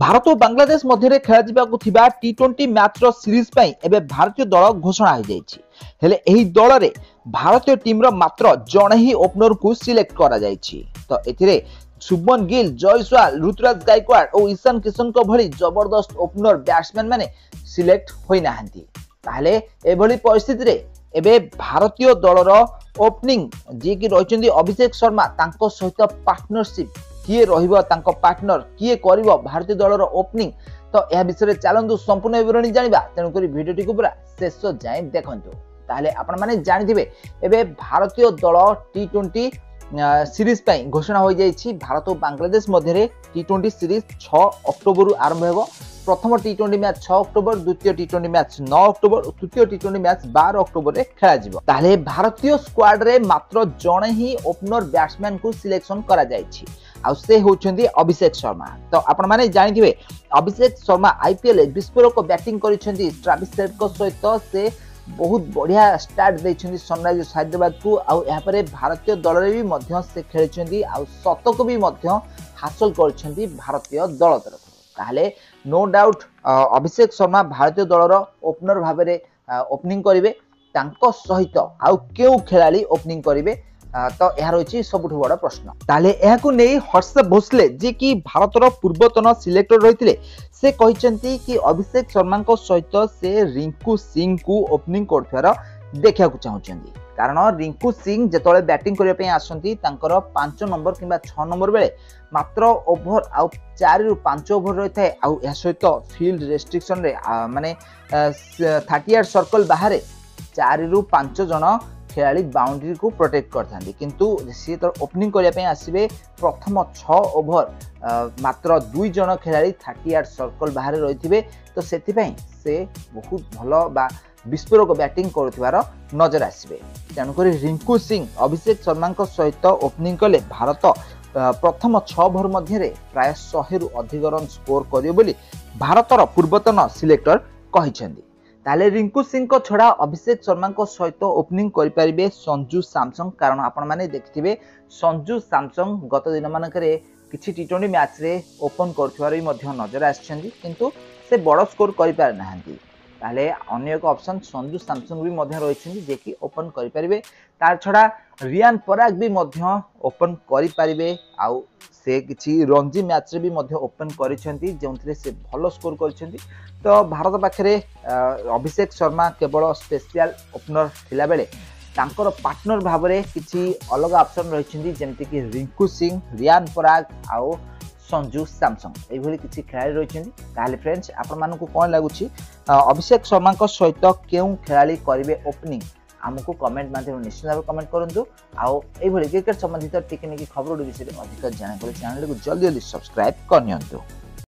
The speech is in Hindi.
भारत और बांग्लादेश मध्य खेल टी20 मैच सीरीज एवं भारतीय दल घोषणा हो जाएगी। हेले एही दल रे भारतीय टीम रो मात्र जणे ही ओपनर को सिलेक्ट करा जायछि। तो एथिरे शुभमन गिल, जयसवाल, ऋतुराज गायकवाड़ और ईशान किशन को भली जबरदस्त ओपनर बैट्समैन माने सिलेक्ट होई नाहंती। ताहले एभली परिस्थिति रे एबे भारतीय दल रो ओपनिंग जे कि रहिचंदी अभिषेक शर्मा तांको सहित पार्टनरशिप किए रहिबो, तांको पार्टनर किए करिवो भारतीय दल रो ओपनिंग। तो यह विषय चलंतु संपूर्ण विवरणी जानिबा, तेणु करी वीडियोटी को पूरा शेष जाए देखंतु। ताहले आपण माने जानिथिबे एबे भारतीय दल टी20 सीरीज पई घोषणा हो जाइछि। भारत और बांग्लादेश मध्य टी20 सीरीज 6 अक्टोबर आरंभ हेबो। प्रथम टी20 मैच 6 अक्टोबर, द्वितीय टी20 मैच 9 अक्टोबर, तृतीय टी20 मैच 12 अक्टोबर रे खेला जिवो। ताहले भारतीय स्क्वाड रे मात्र जणे ही ओपनर बैट्समैन को सिलेक्शन करा जाइछि, आ से होचंदी अभिषेक शर्मा। तो आपण माने जानिथिबे अभिषेक शर्मा आईपीएल विस्फोरक बैटिंग करिसेंती ट्रेविस हेड को सहित से बहुत बढ़िया स्टार्ट देइछंती सनराइजर्स हैदराबाद को। आउ यहाँ पर भारतीय दल रे भी मध्य से खेलिछंती, आउ शतक भी मध्य हासिल करिसेंती भारतीय दल तरफ। ताहले नो डाउट अभिषेक शर्मा भारतीय दल रो ओपनर भाव में ओपनिंग करिवे। तांको सहित आउ केउ खेलाड़ी ओपनिंग करिवे, तो यह रही सबुठ बड़ प्रश्न। ताले यहाकु नै हर्ष भोसले जे कि भारतर पूर्वतन सिलेक्टर रही से कहते कि अभिषेक शर्मा सहित से रिंकू सिंह को ओपनिंग करथार देखा चाहते। कारण रिंकू सिंह जिते बैटिंग करने आसती 5 नंबर कि 6 नंबर बेले मात्र ओभर आउ 4 ରୁ 5 ओभर रही है। आउ यह सहित फील्ड रेस्ट्रिक्शन रे माने 38 सर्कल बाहर 4 ରୁ 5 जन खेलाड़ी बाउंड्री को प्रोटेक्ट करथांती, किंतु सी तो ओपनिंग करने आसबे प्रथम 6 ओभर मात्र 2 जन खेलाड़ी 38 सर्कल बाहर रही। तो से बहुत भल बा विस्फोरक बैटिंग करुथिबार नजर आसबे। तेणुक रिंकू सिंह अभिषेक शर्मा सहित ओपनिंग कले भारत प्रथम 6 ओभर मध्य प्राय 100 रु अधिक रन स्कोर करियो बोली भारतर पूर्वतन सिलेक्टर कहिसेंती। ताले रिंकू सिंह को छड़ा अभिषेक शर्मा सहित ओपनिंग करें संजू सैमसंग। कारण आपण माने देखिथिबे संजू सैमसंग गत दिन मानकरे किछि टी20 मैच रे ओपन करथिबार भी मध्य नजर आछिसेंती, किंतु से बड़ स्कोर करि पार नाहंती। ताले अन्य एक ऑप्शन संजू सैमसंग भी मध्य रहिसेंती जे कि ओपन करि परिबे। तार छड़ा रियान पराग भी मध्य ओपन करि परिबे। आउ से किछि रणजी मैच रे भी मध्य ओपन करिसेंती जेउथरे से भलो स्कोर करिसेंती। तो भारत पाखरे अभिषेक शर्मा केवल स्पेशल ओपनर थिला बेले तांकर पार्टनर भाव में किछि अलग ऑप्शन रहिसेंती, जेमति कि रिंकू सिंह, रियान पराग आउ संजू सैमसंग एभली किछि खेलाड़ी रहिसेंती। ताले फ्रेंड्स आपण मानकु कोन लागुछि अभिषेक शर्मा सहित केउ खेलाड़ी करिवे ओपनिंग आमको कमेंट माध्यम निश्चित भाव कमेंट करंतु। आउ एभली क्रिकेट संबंधित टेक्निक खबर विषय अधिक जानकारी चैनल को जल्दी जल्दी सब्सक्राइब करनियंतु।